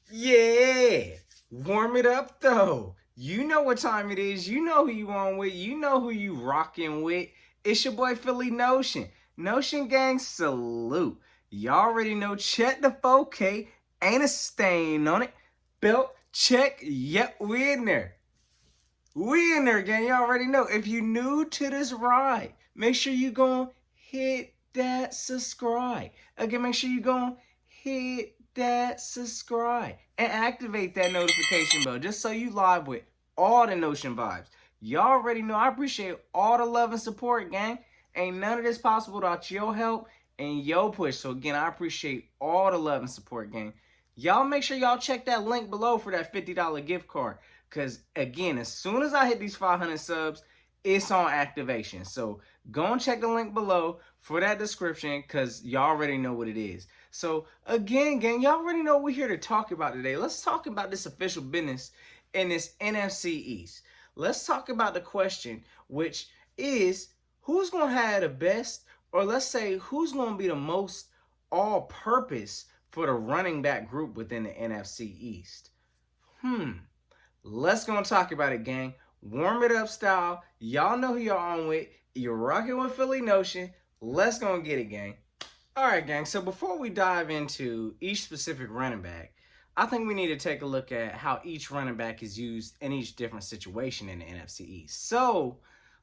Yeah, warm it up though. You know what time it is. You know who you on with. You know who you rocking with. It's your boy Philly Notion. Notion gang salute. You already know. Check the 4K. Ain't a stain on it. Belt check. Yep, we in there. We in there, gang. You already know. If you new to this ride, make sure you go hit that subscribe. Again, make sure you go hit that subscribe and activate that notification bell just so you live with all the Notion vibes. You already know. I appreciate all the love and support, gang. Ain't none of this possible without your help and your push. So again, I appreciate all the love and support, gang. Y'all make sure y'all check that link below for that $50 gift card. Because, again, as soon as I hit these 500 subs, it's on activation. So, go and check the link below for that description because y'all already know what it is. So, again, gang, y'all already know what we're here to talk about today. Let's talk about this official business in this NFC East. Let's talk about the question, which is who's going to have the best, or let's say who's going to be the most all-purpose for the running back group within the NFC East. Let's go and talk about it, gang. Warm it up style. Y'all know who you're on with. You're rocking with Philly Notion. Let's go and get it, gang. All right, gang. So before we dive into each specific running back, I think we need to take a look at how each running back is used in each different situation in the NFC East. So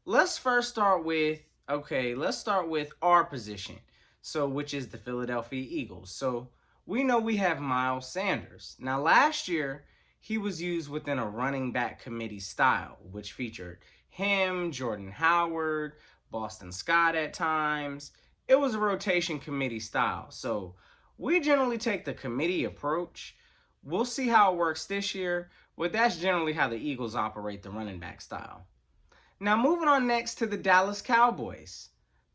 let's first start with, let's start with our position. So which is the Philadelphia Eagles. So we know we have Miles Sanders. Now last year, he was used within a running back committee style, which featured him, Jordan Howard, Boston Scott at times. It was a rotation committee style. So we generally take the committee approach. We'll see how it works this year, but that's generally how the Eagles operate the running back style. Now moving on next to the Dallas Cowboys.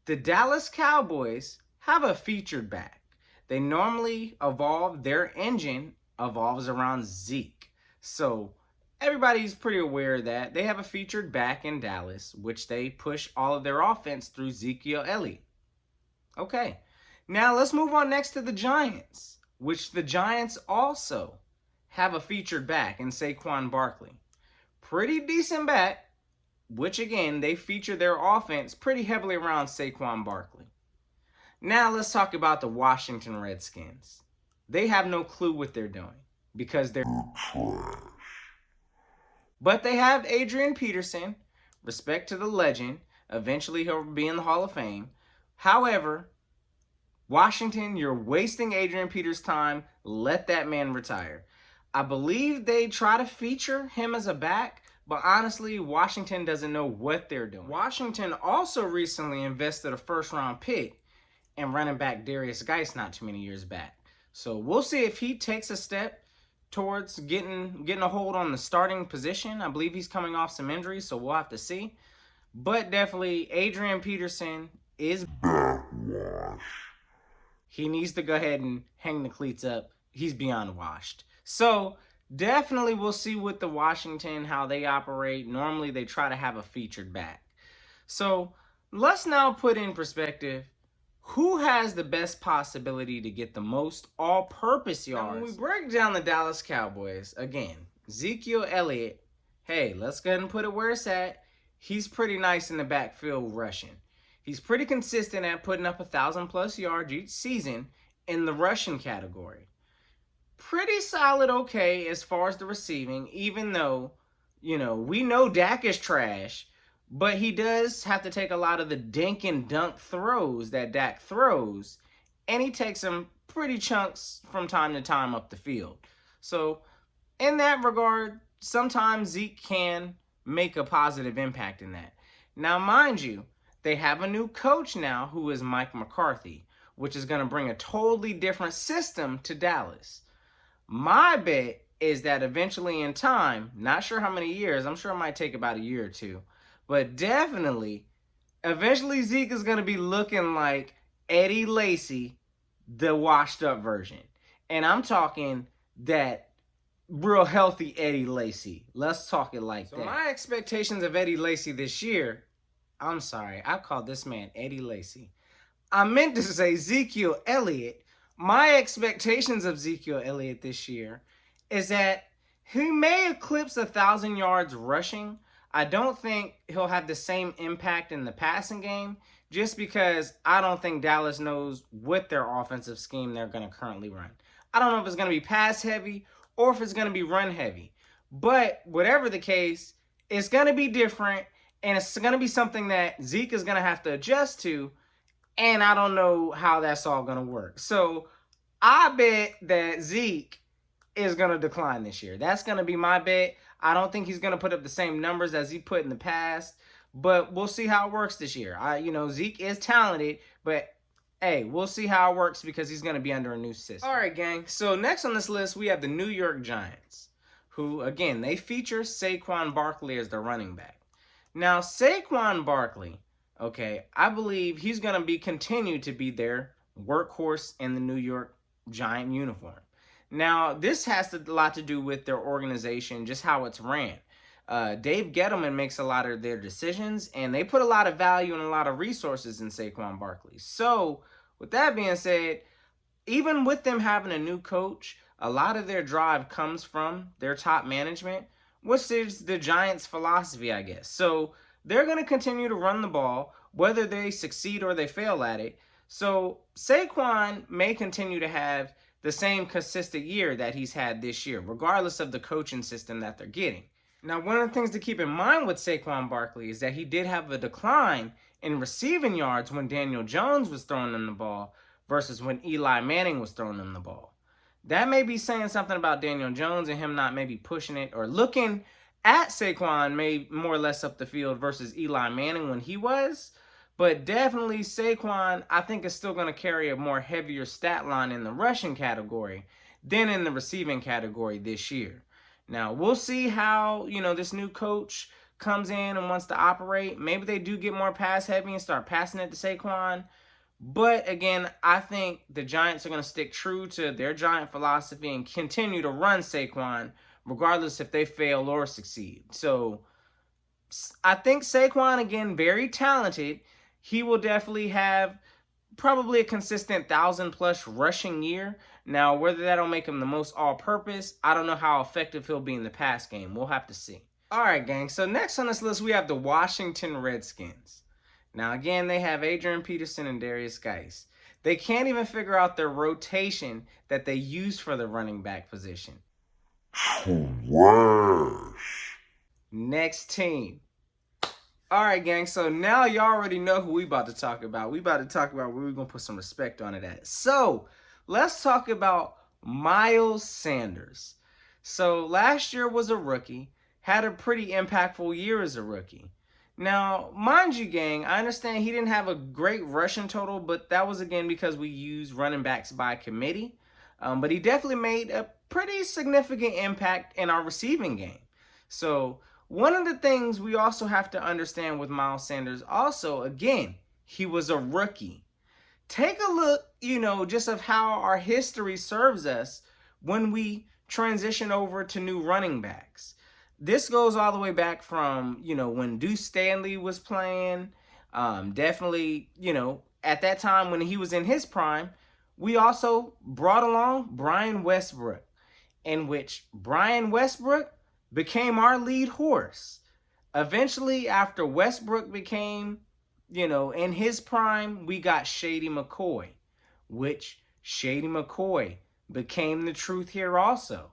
The Dallas Cowboys have a featured back. They normally their engine evolves around Zeke. So everybody's pretty aware of that. They have a featured back in Dallas, which they push all of their offense through Ezekiel Elliott. Okay, now let's move on next to the Giants, which the Giants also have a featured back in Saquon Barkley. Pretty decent back, which again, they feature their offense pretty heavily around Saquon Barkley. Now let's talk about the Washington Redskins. They have no clue what they're doing because they're trash. But they have Adrian Peterson, respect to the legend. Eventually he'll be in the Hall of Fame. However, Washington, you're wasting Adrian Peterson's time. Let that man retire. I believe they try to feature him as a back, but honestly, Washington doesn't know what they're doing. Washington also recently invested a first-round pick in running back Darius Geis not too many years back. So we'll see if he takes a step towards getting a hold on the starting position. I believe he's coming off some injuries, so we'll have to see. But definitely, Adrian Peterson is backwash. He needs to go ahead and hang the cleats up. He's beyond washed. So definitely we'll see with the Washington, how they operate. Normally, they try to have a featured back. So let's now put in perspective who has the best possibility to get the most all-purpose yards. Now, when we break down the Dallas Cowboys, again, Ezekiel Elliott, hey, let's go ahead and put it where it's at. He's pretty nice in the backfield rushing. He's pretty consistent at putting up 1,000+ yards each season in the rushing category. Pretty solid, okay, as far as the receiving, even though, we know Dak is trash. But he does have to take a lot of the dink and dunk throws that Dak throws, and he takes them pretty chunks from time to time up the field. So in that regard, sometimes Zeke can make a positive impact in that. Now, mind you, they have a new coach now who is Mike McCarthy, which is going to bring a totally different system to Dallas. My bet is that eventually in time, not sure how many years, I'm sure it might take about a year or two, but definitely, eventually Zeke is going to be looking like Eddie Lacy, the washed up version. And I'm talking that real healthy Eddie Lacy. Let's talk it like that. So my expectations of Eddie Lacy this year, I'm sorry, I called this man Eddie Lacy. I meant to say Ezekiel Elliott. My expectations of Ezekiel Elliott this year is that he may eclipse 1,000 yards rushing. I don't think he'll have the same impact in the passing game just because I don't think Dallas knows what their offensive scheme they're going to currently run. I don't know if it's going to be pass heavy or if it's going to be run heavy. But whatever the case, it's going to be different, and it's going to be something that Zeke is going to have to adjust to, and I don't know how that's all going to work. So I bet that Zeke is going to decline this year. That's going to be my bet. I don't think he's going to put up the same numbers as he put in the past, but we'll see how it works this year. Zeke is talented, but hey, we'll see how it works because he's going to be under a new system. All right, gang. So next on this list, we have the New York Giants, who, again, they feature Saquon Barkley as the running back. Now, Saquon Barkley, okay, I believe he's going to continue to be their workhorse in the New York Giant uniform. Now, this has a lot to do with their organization, just how it's ran. Dave Gettleman makes a lot of their decisions, and they put a lot of value and a lot of resources in Saquon Barkley. So, with that being said, even with them having a new coach, a lot of their drive comes from their top management, which is the Giants' philosophy, I guess. So, they're going to continue to run the ball, whether they succeed or they fail at it. So, Saquon may continue to have the same consistent year that he's had this year, regardless of the coaching system that they're getting. Now, one of the things to keep in mind with Saquon Barkley is that he did have a decline in receiving yards when Daniel Jones was throwing him the ball versus when Eli Manning was throwing him the ball. That may be saying something about Daniel Jones and him not maybe pushing it or looking at Saquon maybe more or less up the field versus Eli Manning when he was. But definitely Saquon, I think, is still going to carry a more heavier stat line in the rushing category than in the receiving category this year. Now, we'll see how, this new coach comes in and wants to operate. Maybe they do get more pass heavy and start passing it to Saquon. But again, I think the Giants are going to stick true to their Giant philosophy and continue to run Saquon regardless if they fail or succeed. So I think Saquon, again, very talented. He will definitely have probably a consistent 1,000-plus rushing year. Now, whether that'll make him the most all-purpose, I don't know how effective he'll be in the pass game. We'll have to see. All right, gang. So next on this list, we have the Washington Redskins. Now, again, they have Adrian Peterson and Darius Geis. They can't even figure out their rotation that they use for the running back position. Next team. All right, gang, so now you already know who we about to talk about. We about to talk about where we're going to put some respect on it at. So, let's talk about Miles Sanders. So, last year was a rookie, had a pretty impactful year as a rookie. Now, mind you, gang, I understand he didn't have a great rushing total, but that was, again, because we used running backs by committee. But he definitely made a pretty significant impact in our receiving game. So, one of the things we also have to understand with Miles Sanders also, again, he was a rookie. Take a look, just of how our history serves us when we transition over to new running backs. This goes all the way back from, when Deuce Staley was playing. Definitely, at that time when he was in his prime, we also brought along Brian Westbrook, in which Brian Westbrook became our lead horse. Eventually, after Westbrook became, in his prime, we got Shady McCoy, which Shady McCoy became the truth here also.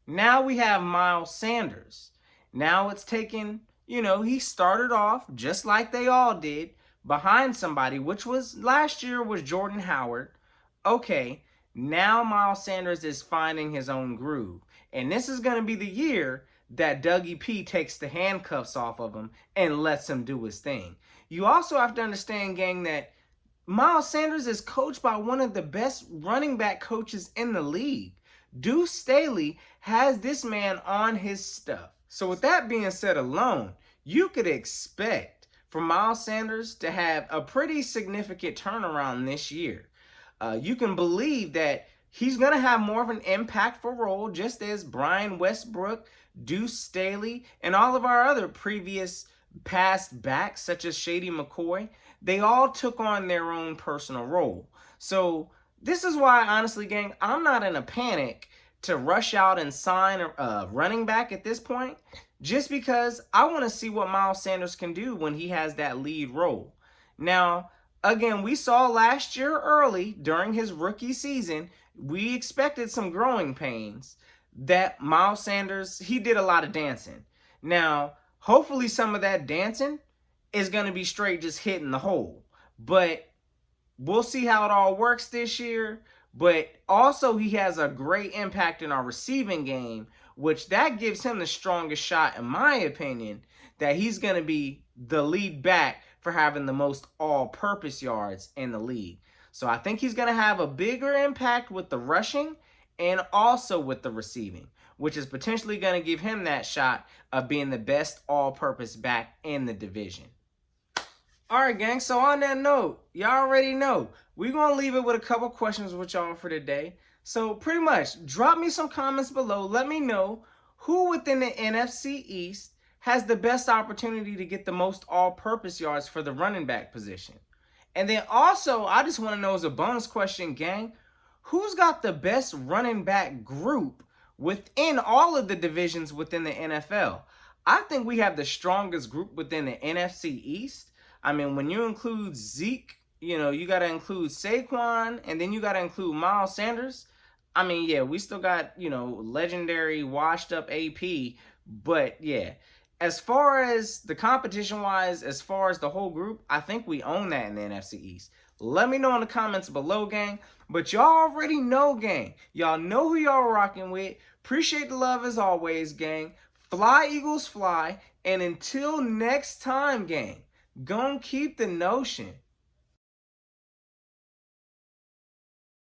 Now we have Miles Sanders. Now it's taken, he started off just like they all did, behind somebody, which was last year was Jordan Howard. Okay, now Miles Sanders is finding his own groove. And this is going to be the year that Dougie P takes the handcuffs off of him and lets him do his thing. You also have to understand, gang, that Miles Sanders is coached by one of the best running back coaches in the league. Deuce Staley has this man on his stuff. So with that being said alone, you could expect for Miles Sanders to have a pretty significant turnaround this year. You can believe that he's going to have more of an impactful role, just as Brian Westbrook, Deuce Staley, and all of our other previous past backs, such as Shady McCoy. They all took on their own personal role. So this is why, honestly, gang, I'm not in a panic to rush out and sign a running back at this point, just because I want to see what Miles Sanders can do when he has that lead role. Now, again, we saw last year early during his rookie season, we expected some growing pains that Miles Sanders, he did a lot of dancing. Now, hopefully some of that dancing is going to be straight just hitting the hole. But we'll see how it all works this year. But also he has a great impact in our receiving game, which that gives him the strongest shot, in my opinion, that he's going to be the lead back for having the most all-purpose yards in the league. So I think he's going to have a bigger impact with the rushing and also with the receiving, which is potentially going to give him that shot of being the best all-purpose back in the division. All right, gang, so on that note, y'all already know, we're going to leave it with a couple questions with y'all for today. So pretty much, drop me some comments below. Let me know who within the NFC East has the best opportunity to get the most all-purpose yards for the running back position. And then also, I just want to know as a bonus question, gang, who's got the best running back group within all of the divisions within the NFL? I think we have the strongest group within the NFC East. I mean, when you include Zeke, you got to include Saquon, and then you got to include Miles Sanders. I mean, yeah, we still got, legendary washed up AP, but yeah. As far as the competition-wise, as far as the whole group, I think we own that in the NFC East. Let me know in the comments below, gang. But y'all already know, gang. Y'all know who y'all rocking with. Appreciate the love as always, gang. Fly, Eagles, fly. And until next time, gang, gon' keep the notion.